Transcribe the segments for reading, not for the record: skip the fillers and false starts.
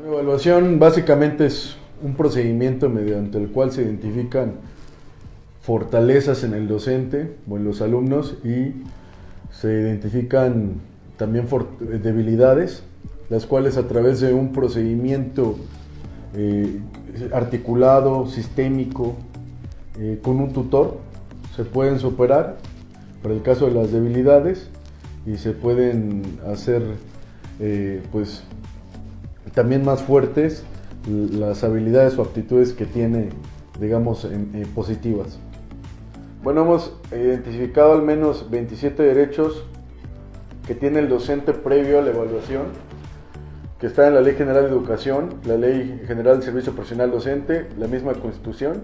La evaluación básicamente es un procedimiento mediante el cual se identifican fortalezas en el docente o en los alumnos y se identifican también debilidades, las cuales a través de un procedimiento articulado, sistémico, con un tutor, se pueden superar para el caso de las debilidades y se pueden hacer pues también más fuertes las habilidades o aptitudes que tiene, digamos, positivas. Bueno, hemos identificado al menos 27 derechos que tiene el docente previo a la evaluación, que está en la Ley General de Educación, la Ley General del Servicio Profesional Docente, la misma Constitución,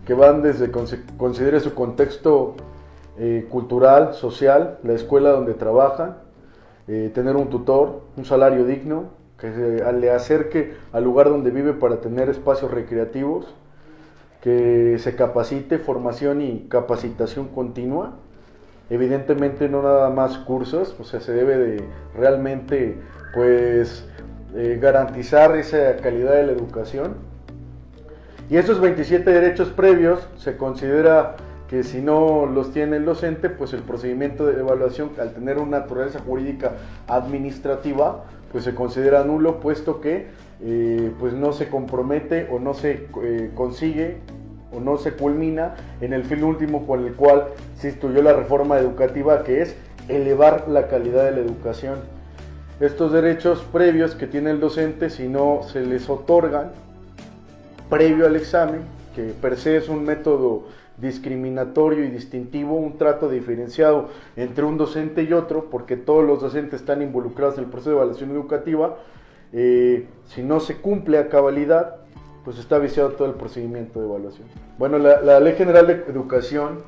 que van desde considere su contexto cultural, social, la escuela donde trabaja, tener un tutor, un salario digno, que le acerque al lugar donde vive para tener espacios recreativos, que se capacite, formación y capacitación continua, evidentemente no nada más cursos, o sea, se debe de realmente pues garantizar esa calidad de la educación. Y esos 27 derechos previos se considera que si no los tiene el docente, pues el procedimiento de evaluación, al tener una naturaleza jurídica administrativa, pues se considera nulo, puesto que pues no se compromete o no se consigue o no se culmina en el fin último por el cual se instituyó la reforma educativa, que es elevar la calidad de la educación. Estos derechos previos que tiene el docente, si no se les otorgan previo al examen, que per se es un método discriminatorio y distintivo, un trato diferenciado entre un docente y otro, porque todos los docentes están involucrados en el proceso de evaluación educativa, si no se cumple a cabalidad, pues está viciado todo el procedimiento de evaluación. Bueno, la Ley General de Educación,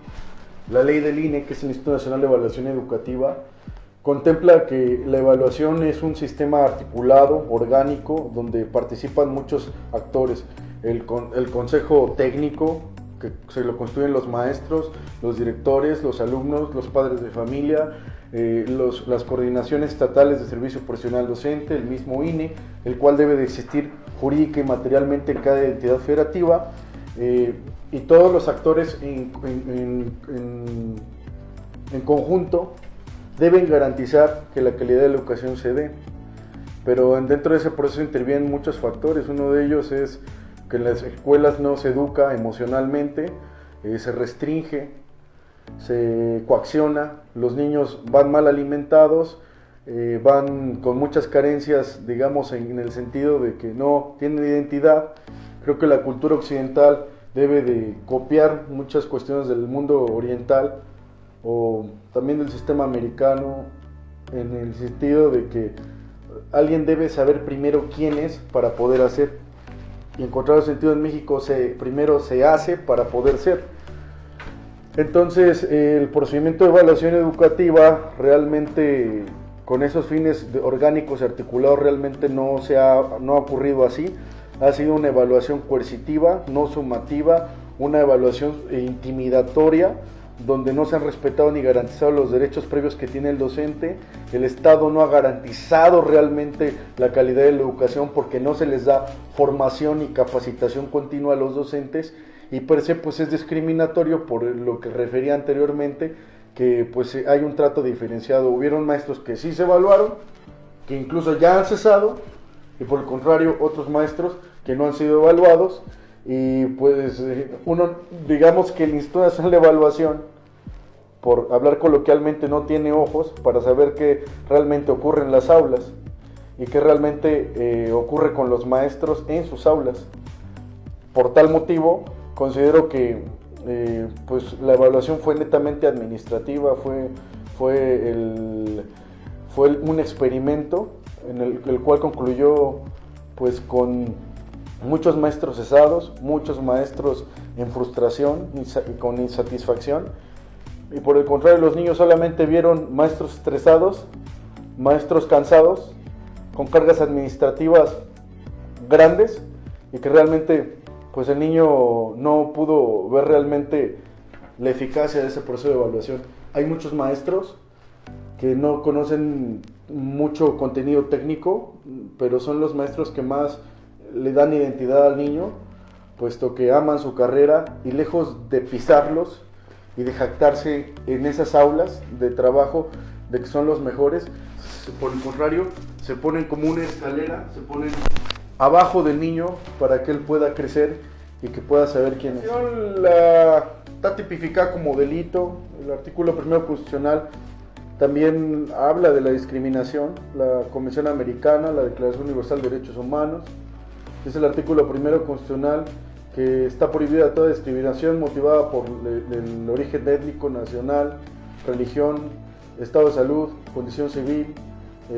la ley del INE, que es el Instituto Nacional de Evaluación Educativa, contempla que la evaluación es un sistema articulado, orgánico, donde participan muchos actores. El consejo técnico, que se lo construyen los maestros, los directores, los alumnos, los padres de familia, las coordinaciones estatales de servicio profesional docente, el mismo INE, el cual debe de existir jurídica y materialmente en cada entidad federativa, y todos los actores en conjunto deben garantizar que la calidad de la educación se dé. Pero dentro de ese proceso intervienen muchos factores. Uno de ellos es que en las escuelas no se educa emocionalmente, se restringe, se coacciona, los niños van mal alimentados, van con muchas carencias, digamos, en el sentido de que no tienen identidad. Creo que la cultura occidental debe de copiar muchas cuestiones del mundo oriental o también del sistema americano, en el sentido de que alguien debe saber primero quién es para poder hacer. Y en contrario sentido, en México primero se hace para poder ser. Entonces el procedimiento de evaluación educativa realmente, con esos fines orgánicos y articulados, realmente no ha ocurrido así. Ha sido una evaluación coercitiva, no sumativa, una evaluación intimidatoria, donde no se han respetado ni garantizado los derechos previos que tiene el docente. El Estado no ha garantizado realmente la calidad de la educación porque no se les da formación y capacitación continua a los docentes, y per se pues es discriminatorio por lo que refería anteriormente, que pues hay un trato diferenciado. Hubieron maestros que sí se evaluaron, que incluso ya han cesado, y por el contrario otros maestros que no han sido evaluados. Y pues digamos que el Instituto Nacional de Evaluación, por hablar coloquialmente, no tiene ojos para saber qué realmente ocurre en las aulas y qué realmente ocurre con los maestros en sus aulas. Por tal motivo, considero que pues la evaluación fue netamente administrativa, fue un experimento en el cual concluyó pues con muchos maestros cesados, muchos maestros en frustración y con insatisfacción, y por el contrario los niños solamente vieron maestros estresados, maestros cansados, con cargas administrativas grandes, y que realmente pues el niño no pudo ver realmente la eficacia de ese proceso de evaluación. Hay muchos maestros que no conocen mucho contenido técnico, pero son los maestros que más le dan identidad al niño, puesto que aman su carrera y lejos de pisarlos y de jactarse en esas aulas de trabajo de que son los mejores, por el contrario, se ponen como una escalera, se ponen abajo del niño para que él pueda crecer y que pueda saber quién es. Está tipificada como delito. El artículo primero constitucional también habla de la discriminación. La Convención Americana, la Declaración Universal de Derechos Humanos, es el artículo primero constitucional que está prohibida toda discriminación motivada por el origen étnico, nacional, religión, estado de salud, condición civil,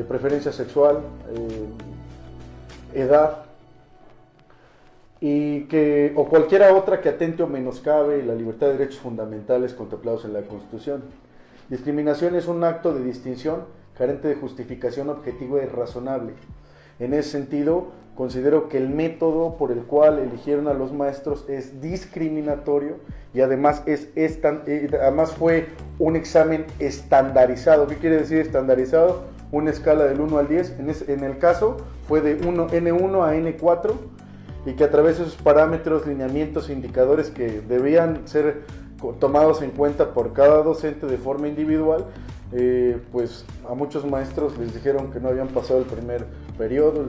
preferencia sexual, edad, o cualquiera otra que atente o menoscabe la libertad de derechos fundamentales contemplados en la Constitución. Discriminación es un acto de distinción carente de justificación objetiva y razonable. En ese sentido, considero que el método por el cual eligieron a los maestros es discriminatorio y además fue un examen estandarizado. ¿Qué quiere decir estandarizado? Una escala del 1 al 10. En el caso fue de N1 a N4 y que a través de esos parámetros, lineamientos e indicadores que debían ser tomados en cuenta por cada docente de forma individual, pues a muchos maestros les dijeron que no habían pasado el primer periodo,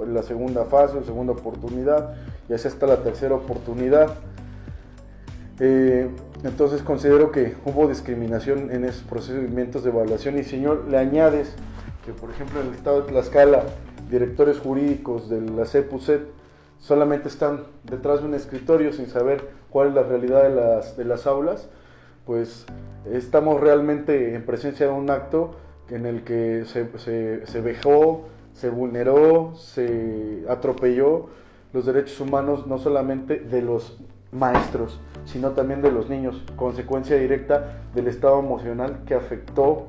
la segunda fase, la segunda oportunidad, y así hasta la tercera oportunidad. Entonces considero que hubo discriminación en esos procedimientos de evaluación. Y señor, le añades que, por ejemplo, en el estado de Tlaxcala, directores jurídicos de la CEPUCET solamente están detrás de un escritorio sin saber cuál es la realidad de las aulas, pues estamos realmente en presencia de un acto en el que se vejó, se vulneró, se atropelló los derechos humanos, no solamente de los maestros, sino también de los niños, consecuencia directa del estado emocional que afectó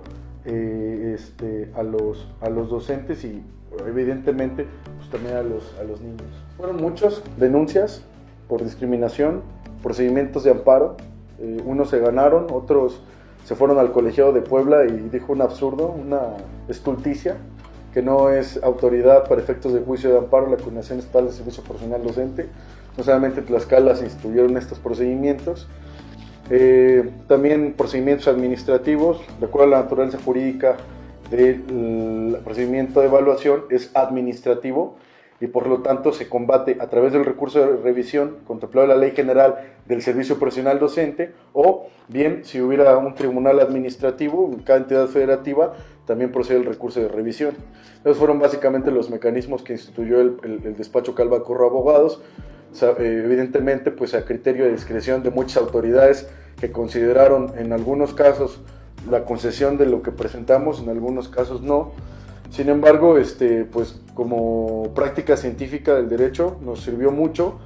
a los docentes y evidentemente pues, también a los niños. Fueron muchas denuncias por discriminación, procedimientos de amparo, unos se ganaron, otros se fueron al colegiado de Puebla y dijo un absurdo, una estulticia, que no es autoridad para efectos de juicio de amparo la Coordinación Estatal de Servicio Profesional Docente. No solamente en Tlaxcala se instituyeron estos procedimientos, también procedimientos administrativos. De acuerdo a la naturaleza jurídica del procedimiento de evaluación, es administrativo y por lo tanto se combate a través del recurso de revisión contemplado en la Ley General del Servicio Profesional Docente, o bien si hubiera un tribunal administrativo en cada entidad federativa, también procede el recurso de revisión. Esos fueron básicamente los mecanismos que instituyó el despacho Calva Corro Abogados, evidentemente pues a criterio de discreción de muchas autoridades que consideraron en algunos casos la concesión de lo que presentamos, en algunos casos no. Sin embargo, pues como práctica científica del derecho nos sirvió mucho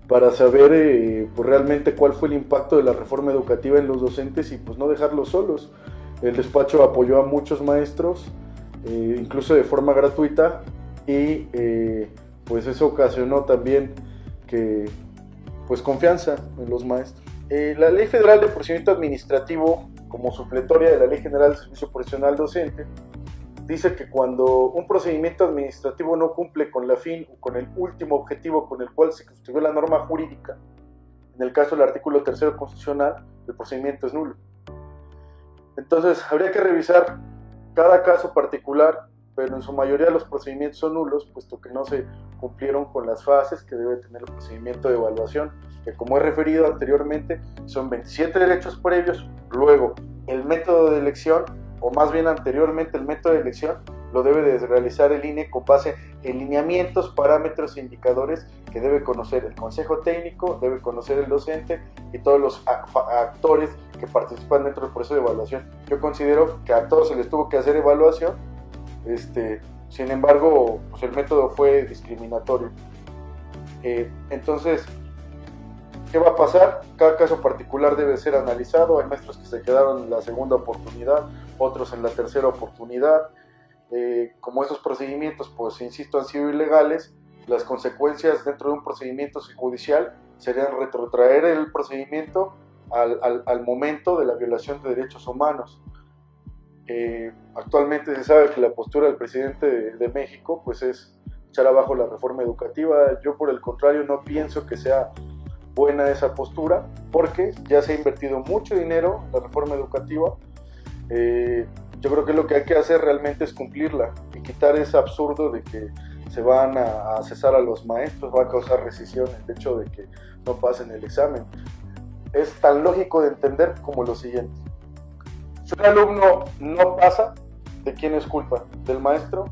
para saber pues realmente cuál fue el impacto de la reforma educativa en los docentes y pues no dejarlos solos. El despacho apoyó a muchos maestros, incluso de forma gratuita, y pues eso ocasionó también que pues confianza en los maestros. La Ley Federal de Procedimiento Administrativo, como supletoria de la Ley General del Servicio Profesional Docente, dice que cuando un procedimiento administrativo no cumple con la fin o con el último objetivo con el cual se constituyó la norma jurídica, en el caso del artículo 3 constitucional, el procedimiento es nulo. Entonces habría que revisar cada caso particular, pero en su mayoría los procedimientos son nulos, puesto que no se cumplieron con las fases que debe tener el procedimiento de evaluación, que como he referido anteriormente, son 27 derechos previos, luego el método de elección, o más bien anteriormente el método de elección, lo debe de realizar el INE con base en lineamientos, parámetros e indicadores que debe conocer el consejo técnico, debe conocer el docente y todos los actores que participan dentro del proceso de evaluación. Yo considero que a todos se les tuvo que hacer evaluación, sin embargo, pues el método fue discriminatorio. Entonces, ¿qué va a pasar? Cada caso particular debe ser analizado. Hay maestros que se quedaron en la segunda oportunidad, otros en la tercera oportunidad. Como esos procedimientos, pues insisto, han sido ilegales, las consecuencias dentro de un procedimiento judicial serían retrotraer el procedimiento al momento de la violación de derechos humanos. Actualmente se sabe que la postura del presidente de México pues es echar abajo la reforma educativa. Yo por el contrario no pienso que sea buena esa postura, porque ya se ha invertido mucho dinero en la reforma educativa. Yo creo que lo que hay que hacer realmente es cumplirla y quitar ese absurdo de que se van a cesar a los maestros, va a causar rescisión el hecho de que no pasen el examen. Es tan lógico de entender como lo siguiente: si un alumno no pasa, ¿de quién es culpa? ¿Del maestro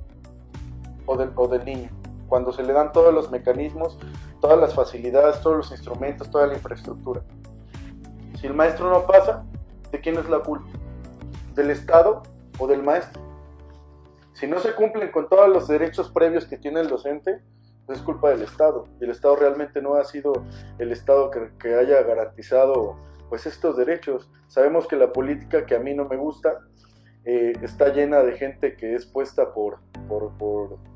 o del niño? Cuando se le dan todos los mecanismos, todas las facilidades, todos los instrumentos, toda la infraestructura. Si el maestro no pasa, ¿de quién es la culpa? ¿Del Estado o del maestro? Si no se cumplen con todos los derechos previos que tiene el docente, pues es culpa del Estado. Y el Estado realmente no ha sido el Estado que haya garantizado pues estos derechos. Sabemos que la política, que a mí no me gusta, está llena de gente que es puesta por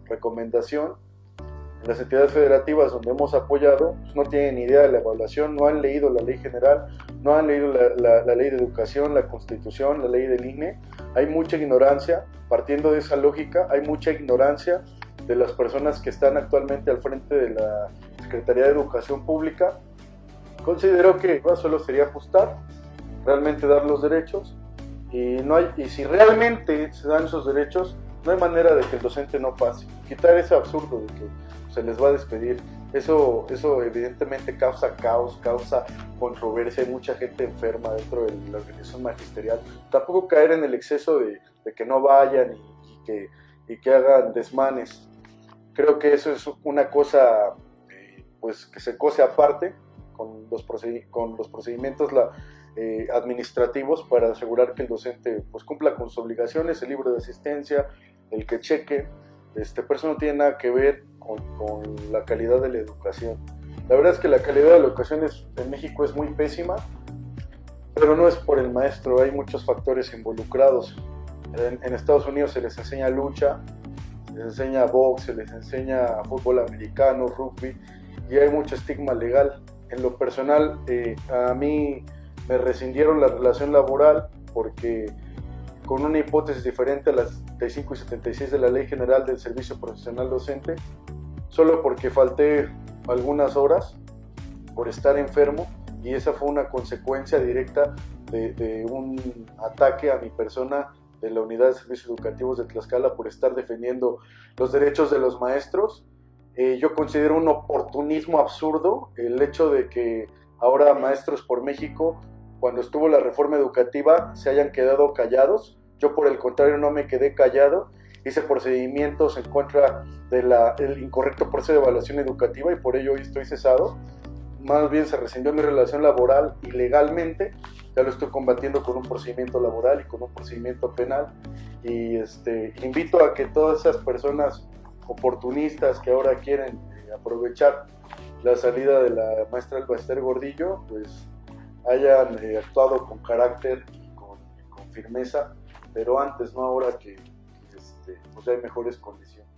recomendación. Las entidades federativas donde hemos apoyado pues no tienen ni idea de la evaluación, no han leído la ley general, no han leído la ley de educación, la constitución, la ley del INE. Hay mucha ignorancia. Partiendo de esa lógica, hay mucha ignorancia de las personas que están actualmente al frente de la Secretaría de Educación Pública. Considero que solo sería ajustar, realmente dar los derechos, y si realmente se dan esos derechos, no hay manera de que el docente no pase. Quitar ese absurdo de que se les va a despedir, eso evidentemente causa caos, causa controversia, hay mucha gente enferma dentro de la organización magisterial. Tampoco caer en el exceso de que no vayan y que hagan desmanes. Creo que eso es una cosa pues que se cose aparte con los procedimientos administrativos, para asegurar que el docente pues cumpla con sus obligaciones, el libro de asistencia, el que cheque, pero eso no tiene nada que ver con la calidad de la educación. La verdad es que la calidad de la educación en México es muy pésima, pero no es por el maestro, hay muchos factores involucrados. En Estados Unidos se les enseña lucha, se les enseña box, se les enseña fútbol americano, rugby, y hay mucho estigma legal. En lo personal, a mí me rescindieron la relación laboral porque, con una hipótesis diferente a las 75 y 76 de la Ley General del Servicio Profesional Docente, solo porque falté algunas horas por estar enfermo, y esa fue una consecuencia directa de un ataque a mi persona de la Unidad de Servicios Educativos de Tlaxcala por estar defendiendo los derechos de los maestros. Yo considero un oportunismo absurdo el hecho de que ahora Maestros por México, cuando estuvo la reforma educativa, se hayan quedado callados. Yo por el contrario no me quedé callado, hice procedimientos en contra del incorrecto proceso de evaluación educativa, y por ello hoy estoy cesado. Más bien se rescindió mi relación laboral ilegalmente, ya lo estoy combatiendo con un procedimiento laboral y con un procedimiento penal, y invito a que todas esas personas oportunistas que ahora quieren aprovechar la salida de la maestra Elba Ester Gordillo, pues hayan actuado con carácter y con firmeza, pero antes, no ahora que pues hay mejores condiciones.